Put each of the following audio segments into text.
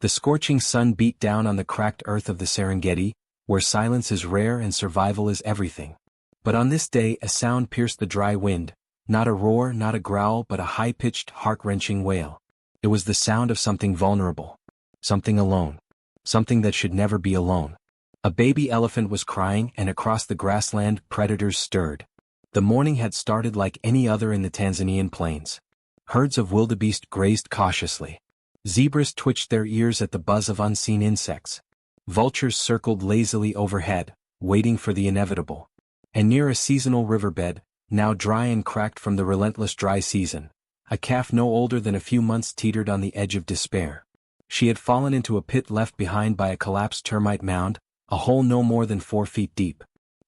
The scorching sun beat down on the cracked earth of the Serengeti, where silence is rare and survival is everything. But on this day a sound pierced the dry wind, not a roar, not a growl, but a high-pitched, heart-wrenching wail. It was the sound of something vulnerable. Something alone. Something that should never be alone. A baby elephant was crying, and across the grassland predators stirred. The morning had started like any other in the Tanzanian plains. Herds of wildebeest grazed cautiously. Zebras twitched their ears at the buzz of unseen insects. Vultures circled lazily overhead, waiting for the inevitable. And near a seasonal riverbed, now dry and cracked from the relentless dry season, a calf no older than a few months teetered on the edge of despair. She had fallen into a pit left behind by a collapsed termite mound, a hole no more than 4 feet deep.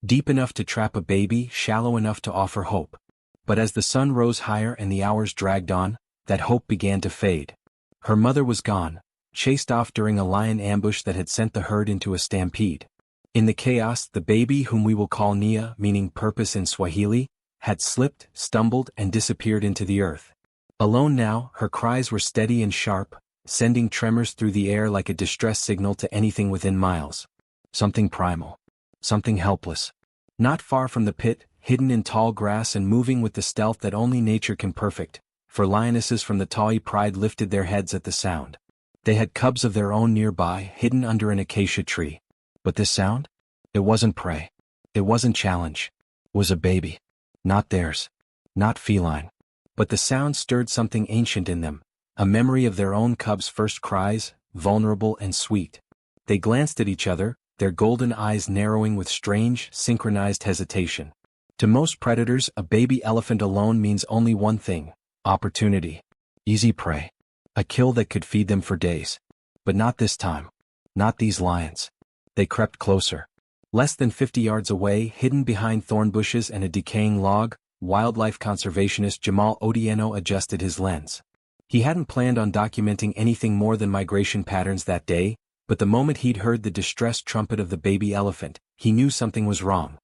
Deep enough to trap a baby, shallow enough to offer hope. But as the sun rose higher and the hours dragged on, that hope began to fade. Her mother was gone, chased off during a lion ambush that had sent the herd into a stampede. In the chaos, the baby, whom we will call Nia, meaning purpose in Swahili, had slipped, stumbled, and disappeared into the earth. Alone now, her cries were steady and sharp, sending tremors through the air like a distress signal to anything within miles. Something primal. Something helpless. Not far from the pit, hidden in tall grass and moving with the stealth that only nature can perfect, for lionesses from the Tawi pride lifted their heads at the sound. They had cubs of their own nearby, hidden under an acacia tree. But this sound? It wasn't prey. It wasn't challenge. It was a baby. Not theirs. Not feline. But the sound stirred something ancient in them, a memory of their own cubs' first cries, vulnerable and sweet. They glanced at each other, their golden eyes narrowing with strange, synchronized hesitation. To most predators, a baby elephant alone means only one thing: opportunity. Easy prey. A kill that could feed them for days. But not this time. Not these lions. They crept closer. Less than 50 yards away, hidden behind thorn bushes and a decaying log, wildlife conservationist Jamal Otieno adjusted his lens. He hadn't planned on documenting anything more than migration patterns that day, but the moment he'd heard the distressed trumpet of the baby elephant, he knew something was wrong.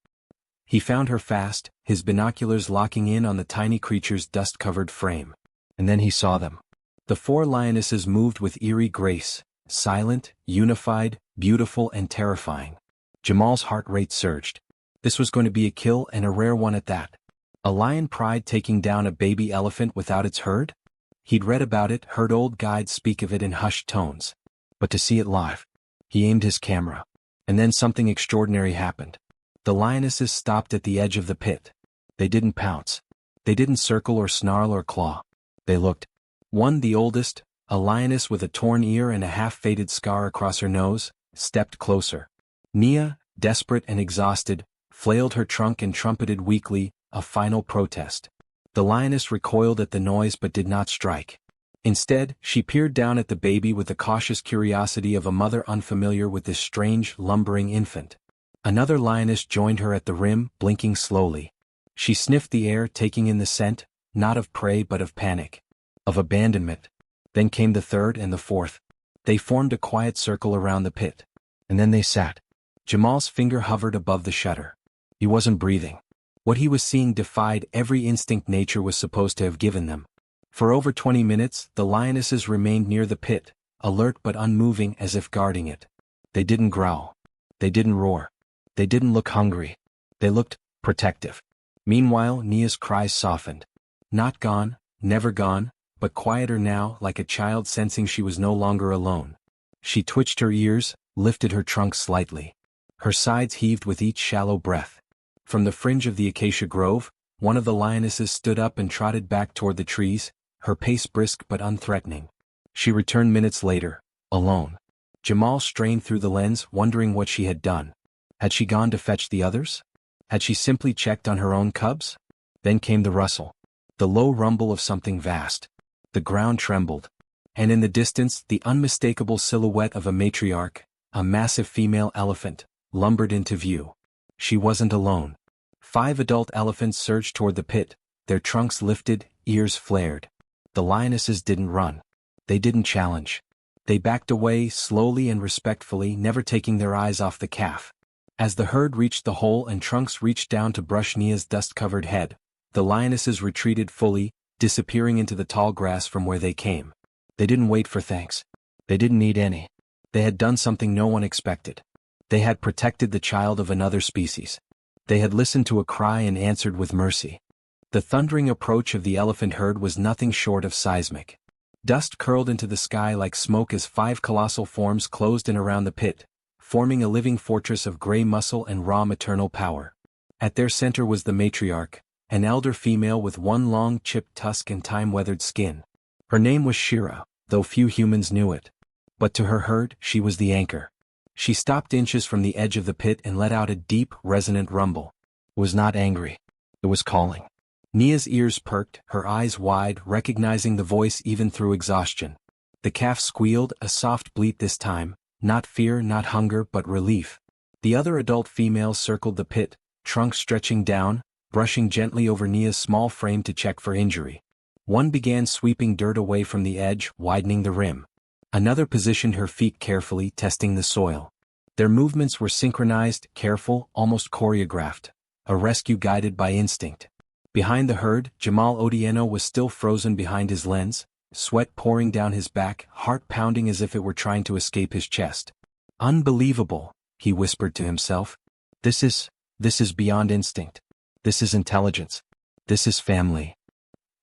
He found her fast, his binoculars locking in on the tiny creature's dust-covered frame. And then he saw them. The 4 lionesses moved with eerie grace, silent, unified, beautiful and terrifying. Jamal's heart rate surged. This was going to be a kill, and a rare one at that. A lion pride taking down a baby elephant without its herd? He'd read about it, heard old guides speak of it in hushed tones. But to see it live. He aimed his camera. And then something extraordinary happened. The lionesses stopped at the edge of the pit. They didn't pounce. They didn't circle or snarl or claw. They looked. One, the oldest, a lioness with a torn ear and a half-faded scar across her nose, stepped closer. Nia, desperate and exhausted, flailed her trunk and trumpeted weakly, a final protest. The lioness recoiled at the noise but did not strike. Instead, she peered down at the baby with the cautious curiosity of a mother unfamiliar with this strange, lumbering infant. Another lioness joined her at the rim, blinking slowly. She sniffed the air, taking in the scent, not of prey but of panic. Of abandonment. Then came the third and the fourth. They formed a quiet circle around the pit. And then they sat. Jamal's finger hovered above the shutter. He wasn't breathing. What he was seeing defied every instinct nature was supposed to have given them. For over 20 minutes, the lionesses remained near the pit, alert but unmoving as if guarding it. They didn't growl. They didn't roar. They didn't look hungry. They looked protective. Meanwhile, Nia's cries softened. Not gone, never gone, but quieter now, like a child sensing she was no longer alone. She twitched her ears, lifted her trunk slightly. Her sides heaved with each shallow breath. From the fringe of the acacia grove, one of the lionesses stood up and trotted back toward the trees, her pace brisk but unthreatening. She returned minutes later, alone. Jamal strained through the lens, wondering what she had done. Had she gone to fetch the others? Had she simply checked on her own cubs? Then came the rustle. The low rumble of something vast. The ground trembled. And in the distance, the unmistakable silhouette of a matriarch, a massive female elephant, lumbered into view. She wasn't alone. 5 adult elephants surged toward the pit, their trunks lifted, ears flared. The lionesses didn't run. They didn't challenge. They backed away slowly and respectfully, never taking their eyes off the calf. As the herd reached the hole and trunks reached down to brush Nia's dust-covered head, the lionesses retreated fully, disappearing into the tall grass from where they came. They didn't wait for thanks. They didn't need any. They had done something no one expected. They had protected the child of another species. They had listened to a cry and answered with mercy. The thundering approach of the elephant herd was nothing short of seismic. Dust curled into the sky like smoke as 5 colossal forms closed in around the pit, forming a living fortress of gray muscle and raw maternal power. At their center was the matriarch, an elder female with one long chipped tusk and time-weathered skin. Her name was Shira, though few humans knew it. But to her herd, she was the anchor. She stopped inches from the edge of the pit and let out a deep, resonant rumble. It was not angry. It was calling. Nia's ears perked, her eyes wide, recognizing the voice even through exhaustion. The calf squealed, a soft bleat this time, not fear, not hunger, but relief. The other adult females circled the pit, trunk stretching down, brushing gently over Nia's small frame to check for injury. One began sweeping dirt away from the edge, widening the rim. Another positioned her feet carefully, testing the soil. Their movements were synchronized, careful, almost choreographed, a rescue guided by instinct. Behind the herd, Jamal Odieno was still frozen behind his lens, sweat pouring down his back, heart pounding as if it were trying to escape his chest. Unbelievable, he whispered to himself. This is beyond instinct. This is intelligence. This is family.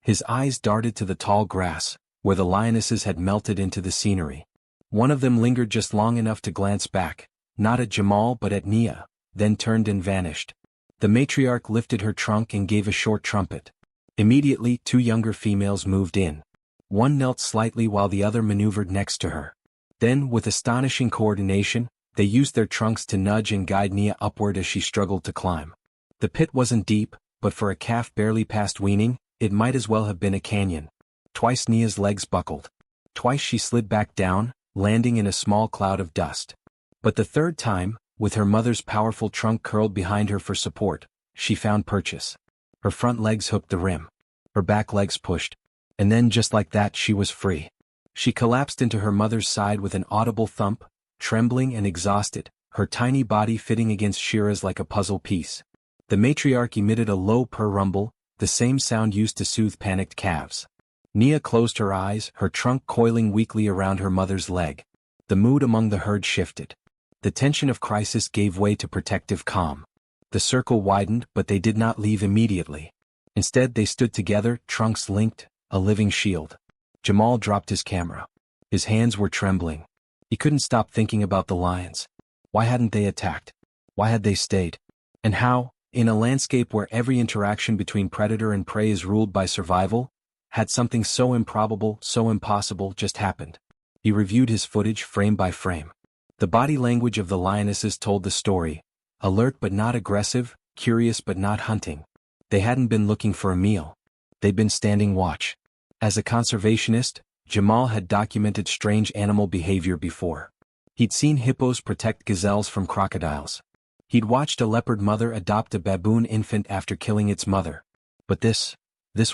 His eyes darted to the tall grass, where the lionesses had melted into the scenery. One of them lingered just long enough to glance back, not at Jamal but at Nia, then turned and vanished. The matriarch lifted her trunk and gave a short trumpet. Immediately, 2 younger females moved in. One knelt slightly while the other maneuvered next to her. Then, with astonishing coordination, they used their trunks to nudge and guide Nia upward as she struggled to climb. The pit wasn't deep, but for a calf barely past weaning, it might as well have been a canyon. Twice Nia's legs buckled. Twice she slid back down, landing in a small cloud of dust. But the third time, with her mother's powerful trunk curled behind her for support, she found purchase. Her front legs hooked the rim. Her back legs pushed. And then just like that she was free. She collapsed into her mother's side with an audible thump, trembling and exhausted, her tiny body fitting against Shira's like a puzzle piece. The matriarch emitted a low purr rumble, the same sound used to soothe panicked calves. Nia closed her eyes, her trunk coiling weakly around her mother's leg. The mood among the herd shifted. The tension of crisis gave way to protective calm. The circle widened, but they did not leave immediately. Instead they stood together, trunks linked, a living shield. Jamal dropped his camera. His hands were trembling. He couldn't stop thinking about the lions. Why hadn't they attacked? Why had they stayed? And how, in a landscape where every interaction between predator and prey is ruled by survival, had something so improbable, so impossible just happened? He reviewed his footage frame by frame. The body language of the lionesses told the story, alert but not aggressive, curious but not hunting. They hadn't been looking for a meal. They'd been standing watch. As a conservationist, Jamal had documented strange animal behavior before. He'd seen hippos protect gazelles from crocodiles. He'd watched a leopard mother adopt a baboon infant after killing its mother. But this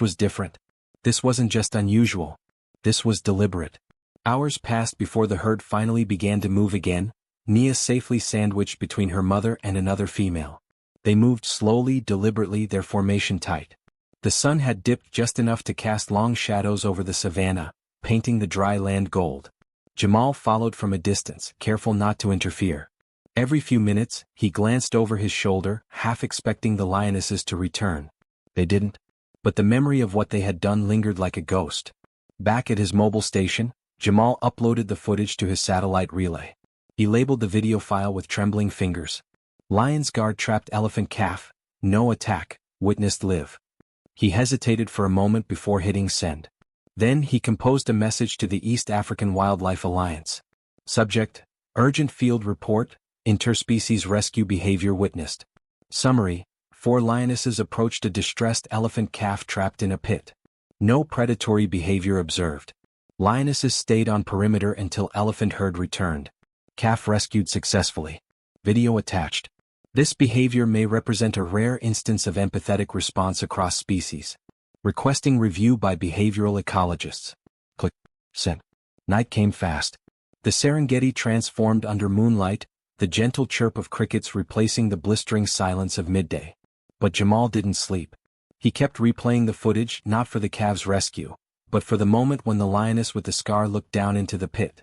was different. This wasn't just unusual. This was deliberate. Hours passed before the herd finally began to move again, Nia safely sandwiched between her mother and another female. They moved slowly, deliberately, their formation tight. The sun had dipped just enough to cast long shadows over the savanna, painting the dry land gold. Jamal followed from a distance, careful not to interfere. Every few minutes, he glanced over his shoulder, half expecting the lionesses to return. They didn't. But the memory of what they had done lingered like a ghost. Back at his mobile station, Jamal uploaded the footage to his satellite relay. He labeled the video file with trembling fingers. Lion's guard trapped elephant calf, no attack, witnessed live. He hesitated for a moment before hitting send. Then he composed a message to the East African Wildlife Alliance. Subject: Urgent Field Report, Interspecies Rescue Behavior Witnessed. Summary: 4 lionesses approached a distressed elephant calf trapped in a pit. No predatory behavior observed. Lionesses stayed on perimeter until elephant herd returned. Calf rescued successfully. Video attached. This behavior may represent a rare instance of empathetic response across species. Requesting review by behavioral ecologists. Click. Send. Night came fast. The Serengeti transformed under moonlight, the gentle chirp of crickets replacing the blistering silence of midday. But Jamal didn't sleep. He kept replaying the footage, not for the calves' rescue, but for the moment when the lioness with the scar looked down into the pit.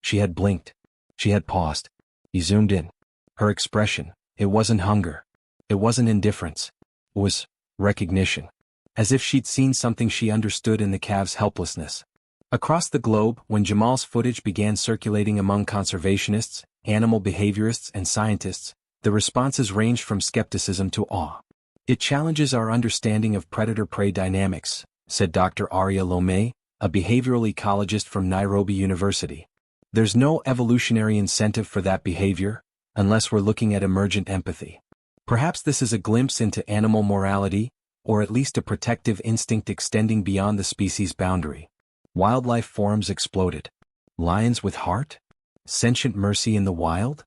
She had blinked. She had paused. He zoomed in. Her expression, it wasn't hunger. It wasn't indifference. It was recognition. As if she'd seen something she understood in the calf's helplessness. Across the globe, when Jamal's footage began circulating among conservationists, animal behaviorists, and scientists, the responses ranged from skepticism to awe. It challenges our understanding of predator-prey dynamics, said Dr. Arya Lomé, a behavioral ecologist from Nairobi University. There's no evolutionary incentive for that behavior, unless we're looking at emergent empathy. Perhaps this is a glimpse into animal morality, or at least a protective instinct extending beyond the species boundary. Wildlife forums exploded. Lions with heart? Sentient mercy in the wild?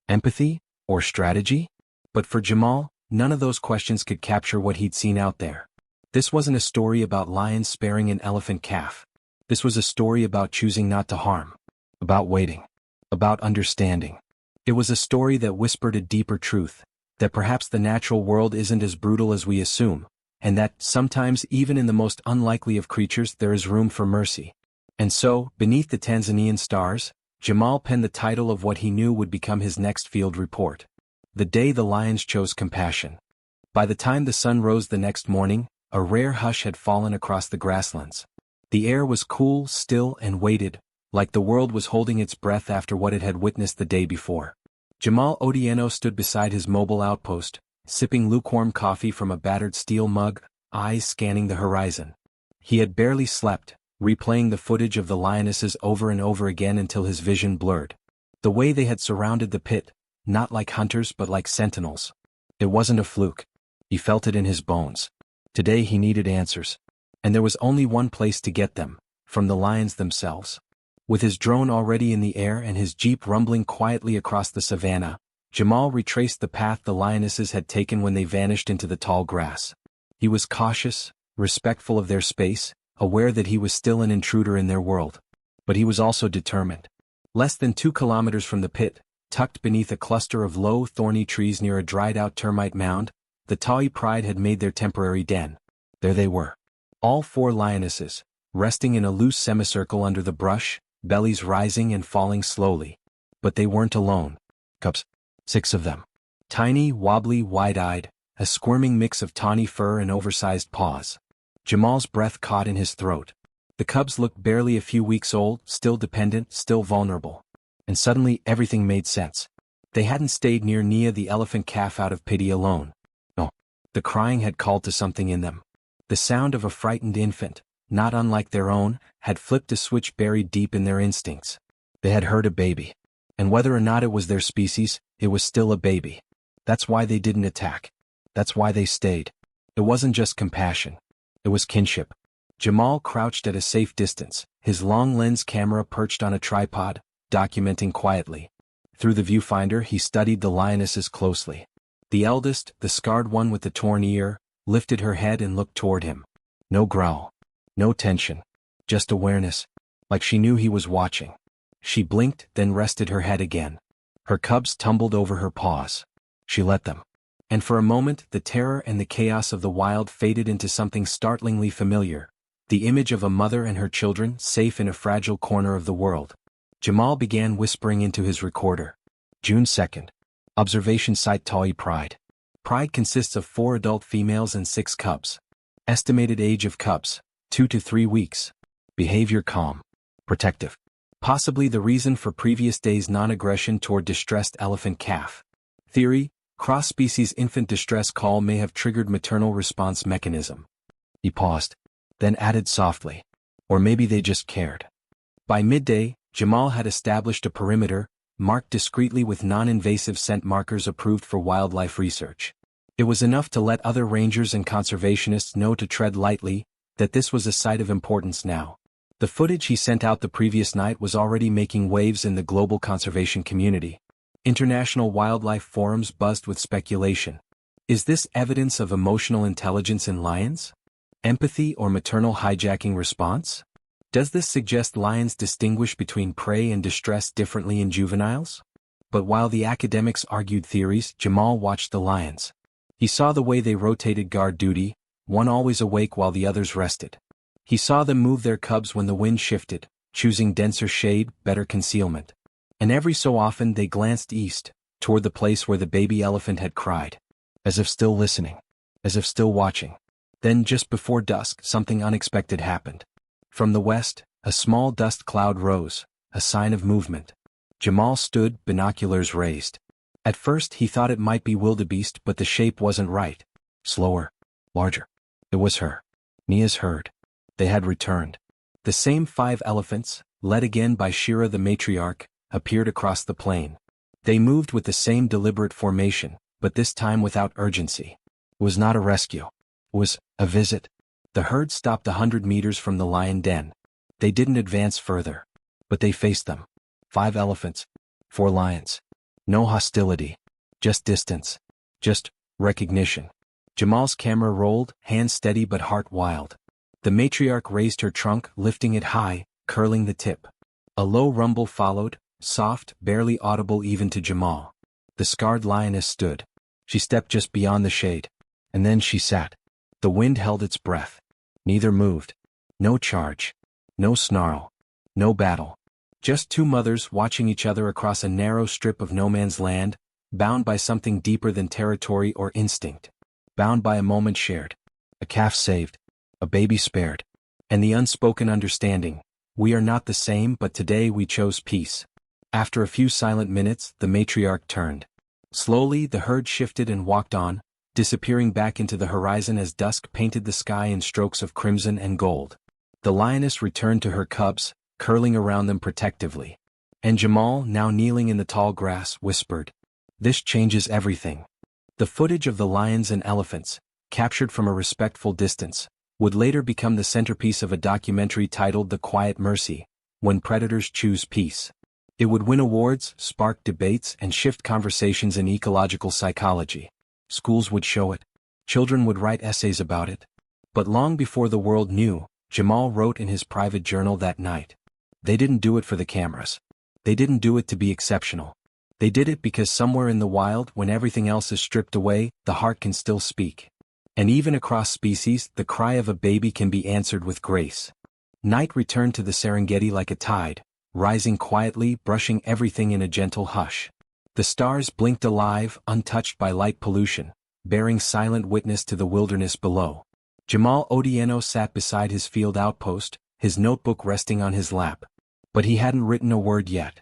Empathy? Or strategy? But for Jamal, none of those questions could capture what he'd seen out there. This wasn't a story about lions sparing an elephant calf. This was a story about choosing not to harm. About waiting. About understanding. It was a story that whispered a deeper truth, that perhaps the natural world isn't as brutal as we assume, and that, sometimes even in the most unlikely of creatures, there is room for mercy. And so, beneath the Tanzanian stars, Jamal penned the title of what he knew would become his next field report. The Day the Lions Chose Compassion. By the time the sun rose the next morning, a rare hush had fallen across the grasslands. The air was cool, still, and weighted, like the world was holding its breath after what it had witnessed the day before. Jamal Otieno stood beside his mobile outpost, sipping lukewarm coffee from a battered steel mug, eyes scanning the horizon. He had barely slept, replaying the footage of the lionesses over and over again until his vision blurred. The way they had surrounded the pit, not like hunters but like sentinels. It wasn't a fluke. He felt it in his bones. Today he needed answers. And there was only one place to get them, from the lions themselves. With his drone already in the air and his jeep rumbling quietly across the savannah, Jamal retraced the path the lionesses had taken when they vanished into the tall grass. He was cautious, respectful of their space, aware that he was still an intruder in their world. But he was also determined. Less than 2 kilometers from the pit, tucked beneath a cluster of low, thorny trees near a dried-out termite mound, the Tawi pride had made their temporary den. There they were. All 4 lionesses, resting in a loose semicircle under the brush, bellies rising and falling slowly. But they weren't alone. Cubs. 6 of them. Tiny, wobbly, wide-eyed, a squirming mix of tawny fur and oversized paws. Jamal's breath caught in his throat. The cubs looked barely a few weeks old, still dependent, still vulnerable. And suddenly everything made sense. They hadn't stayed near Nia the elephant calf out of pity alone. No. The crying had called to something in them. The sound of a frightened infant, not unlike their own, had flipped a switch buried deep in their instincts. They had heard a baby. And whether or not it was their species, it was still a baby. That's why they didn't attack. That's why they stayed. It wasn't just compassion. It was kinship. Jamal crouched at a safe distance, his long-lens camera perched on a tripod, documenting quietly. Through the viewfinder he studied the lionesses closely. The eldest, the scarred one with the torn ear, lifted her head and looked toward him. No growl. No tension. Just awareness. Like she knew he was watching. She blinked, then rested her head again. Her cubs tumbled over her paws. She let them. And for a moment the terror and the chaos of the wild faded into something startlingly familiar. The image of a mother and her children safe in a fragile corner of the world. Jamal began whispering into his recorder. June 2nd. Observation Site Tawi Pride. Pride consists of 4 adult females and 6 cubs. Estimated age of cubs, 2 to 3 weeks. Behavior calm. Protective. Possibly the reason for previous days' non-aggression toward distressed elephant calf. Theory, cross-species infant distress call may have triggered maternal response mechanism. He paused, then added softly. Or maybe they just cared. By midday, Jamal had established a perimeter, marked discreetly with non-invasive scent markers approved for wildlife research. It was enough to let other rangers and conservationists know to tread lightly, that this was a site of importance now. The footage he sent out the previous night was already making waves in the global conservation community. International wildlife forums buzzed with speculation. Is this evidence of emotional intelligence in lions? Empathy or maternal hijacking response? Does this suggest lions distinguish between prey and distress differently in juveniles? But while the academics argued theories, Jamal watched the lions. He saw the way they rotated guard duty, one always awake while the others rested. He saw them move their cubs when the wind shifted, choosing denser shade, better concealment. And every so often they glanced east, toward the place where the baby elephant had cried. As if still listening. As if still watching. Then just before dusk something unexpected happened. From the west, a small dust cloud rose, a sign of movement. Jamal stood, binoculars raised. At first he thought it might be wildebeest, but the shape wasn't right. Slower. Larger. It was her. Nia's herd. They had returned. The same 5 elephants, led again by Shira the matriarch, appeared across the plain. They moved with the same deliberate formation, but this time without urgency. It was not a rescue. It was a visit. The herd stopped 100 meters from the lion den. They didn't advance further. But they faced them. 5 elephants. 4 lions. No hostility. Just distance. Just recognition. Jamal's camera rolled, hands steady but heart wild. The matriarch raised her trunk, lifting it high, curling the tip. A low rumble followed, soft, barely audible even to Jamal. The scarred lioness stood. She stepped just beyond the shade. And then she sat. The wind held its breath. Neither moved. No charge. No snarl. No battle. Just 2 mothers watching each other across a narrow strip of no man's land, bound by something deeper than territory or instinct. Bound by a moment shared. A calf saved. A baby spared. And the unspoken understanding. We are not the same, but today we chose peace. After a few silent minutes, the matriarch turned. Slowly the herd shifted and walked on, disappearing back into the horizon as dusk painted the sky in strokes of crimson and gold. The lioness returned to her cubs, curling around them protectively. And Jamal, now kneeling in the tall grass, whispered, "This changes everything." The footage of the lions and elephants, captured from a respectful distance, would later become the centerpiece of a documentary titled The Quiet Mercy, When Predators Choose Peace. It would win awards, spark debates, and shift conversations in ecological psychology. Schools would show it. Children would write essays about it. But long before the world knew, Jamal wrote in his private journal that night. They didn't do it for the cameras. They didn't do it to be exceptional. They did it because somewhere in the wild, when everything else is stripped away, the heart can still speak. And even across species, the cry of a baby can be answered with grace. Night returned to the Serengeti like a tide, rising quietly, brushing everything in a gentle hush. The stars blinked alive, untouched by light pollution, bearing silent witness to the wilderness below. Jamal Odieno sat beside his field outpost, his notebook resting on his lap. But he hadn't written a word yet.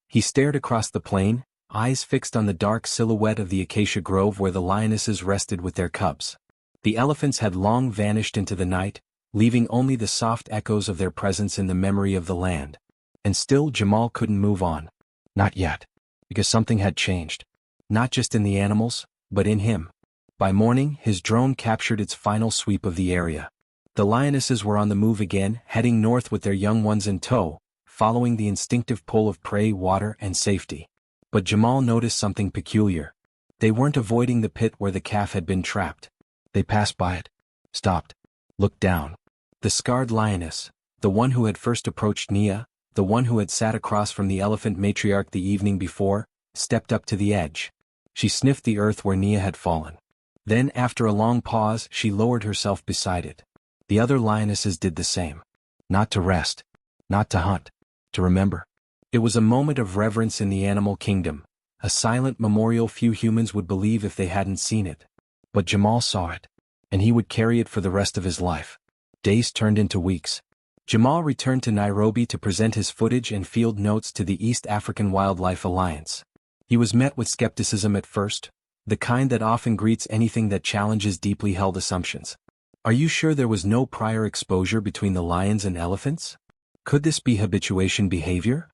He stared across the plain, eyes fixed on the dark silhouette of the acacia grove where the lionesses rested with their cubs. The elephants had long vanished into the night, leaving only the soft echoes of their presence in the memory of the land. And still Jamal couldn't move on. Not yet. Because something had changed. Not just in the animals, but in him. By morning, his drone captured its final sweep of the area. The lionesses were on the move again, heading north with their young ones in tow, following the instinctive pull of prey, water, and safety. But Jamal noticed something peculiar. They weren't avoiding the pit where the calf had been trapped. They passed by it. Stopped. Looked down. The scarred lioness, the one who had first approached Nia, the one who had sat across from the elephant matriarch the evening before, stepped up to the edge. She sniffed the earth where Nia had fallen. Then, after a long pause, she lowered herself beside it. The other lionesses did the same. Not to rest. Not to hunt. To remember. It was a moment of reverence in the animal kingdom, a silent memorial few humans would believe if they hadn't seen it. But Jamal saw it. And he would carry it for the rest of his life. Days turned into weeks. Jamal returned to Nairobi to present his footage and field notes to the East African Wildlife Alliance. He was met with skepticism at first, the kind that often greets anything that challenges deeply held assumptions. Are you sure there was no prior exposure between the lions and elephants? Could this be habituation behavior?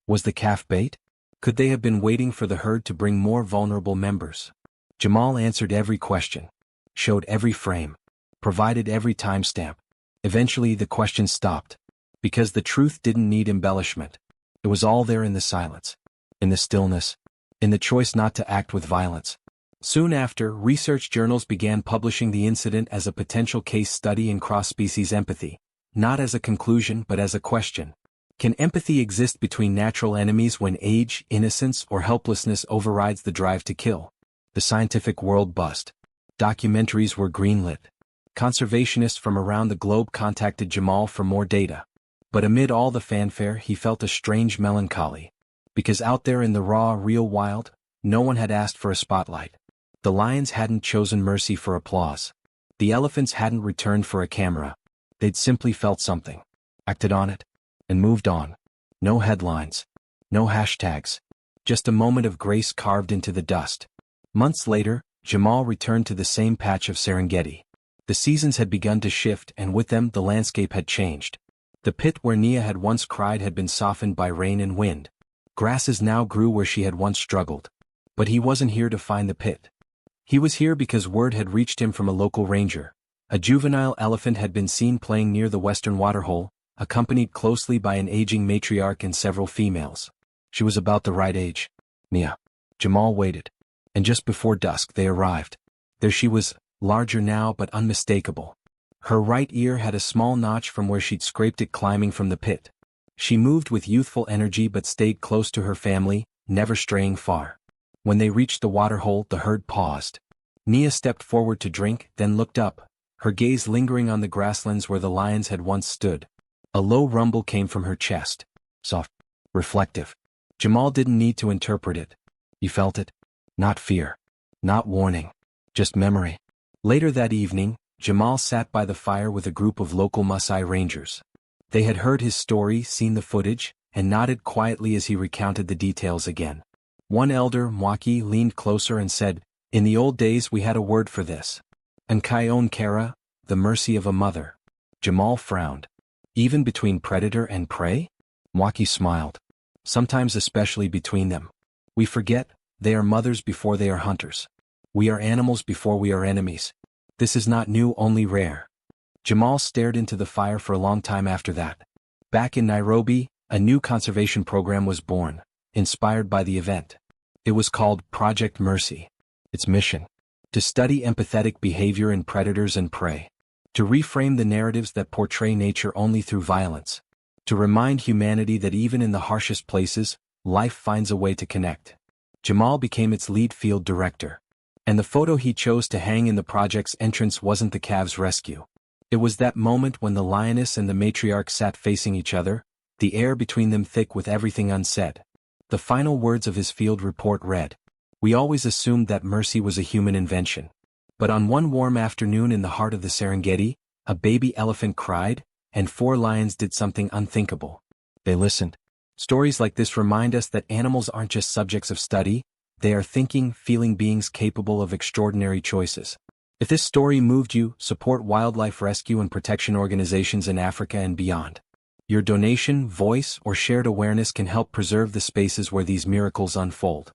Was the calf bait? Could they have been waiting for the herd to bring more vulnerable members? Jamal answered every question, showed every frame, provided every timestamp. Eventually the questions stopped, because the truth didn't need embellishment. It was all there in the silence, in the stillness, in the choice not to act with violence. Soon after, research journals began publishing the incident as a potential case study in cross-species empathy, not as a conclusion but as a question. Can empathy exist between natural enemies when age, innocence, or helplessness overrides the drive to kill? The scientific world buzzed. Documentaries were greenlit. Conservationists from around the globe contacted Jamal for more data. But amid all the fanfare he felt a strange melancholy. Because out there in the raw, real wild, no one had asked for a spotlight. The lions hadn't chosen mercy for applause. The elephants hadn't returned for a camera. They'd simply felt something, acted on it, and moved on. No headlines. No hashtags. Just a moment of grace carved into the dust. Months later, Jamal returned to the same patch of Serengeti. The seasons had begun to shift and with them the landscape had changed. The pit where Nia had once cried had been softened by rain and wind. Grasses now grew where she had once struggled. But he wasn't here to find the pit. He was here because word had reached him from a local ranger. A juvenile elephant had been seen playing near the western waterhole, accompanied closely by an aging matriarch and several females. She was about the right age. Nia. Jamal waited. And just before dusk they arrived. There she was, larger now but unmistakable. Her right ear had a small notch from where she'd scraped it climbing from the pit. She moved with youthful energy but stayed close to her family, never straying far. When they reached the waterhole, the herd paused. Nia stepped forward to drink, then looked up, her gaze lingering on the grasslands where the lions had once stood. A low rumble came from her chest. Soft, reflective. Jamal didn't need to interpret it. He felt it. Not fear. Not warning. Just memory. Later that evening, Jamal sat by the fire with a group of local Maasai rangers. They had heard his story, seen the footage, and nodded quietly as he recounted the details again. One elder, Mwaki, leaned closer and said, "In the old days we had a word for this. Nkayon Kara, the mercy of a mother." Jamal frowned. Even between predator and prey? Mwaki smiled. Sometimes especially between them. We forget, they are mothers before they are hunters. We are animals before we are enemies. This is not new, only rare. Jamal stared into the fire for a long time after that. Back in Nairobi, a new conservation program was born, inspired by the event. It was called Project Mercy. Its mission: to study empathetic behavior in predators and prey. To reframe the narratives that portray nature only through violence. To remind humanity that even in the harshest places, life finds a way to connect. Jamal became its lead field director. And the photo he chose to hang in the project's entrance wasn't the calves' rescue. It was that moment when the lioness and the matriarch sat facing each other, the air between them thick with everything unsaid. The final words of his field report read, "We always assumed that mercy was a human invention. But on one warm afternoon in the heart of the Serengeti, a baby elephant cried, and 4 lions did something unthinkable. They listened." Stories like this remind us that animals aren't just subjects of study, they are thinking, feeling beings capable of extraordinary choices. If this story moved you, support wildlife rescue and protection organizations in Africa and beyond. Your donation, voice, or shared awareness can help preserve the spaces where these miracles unfold.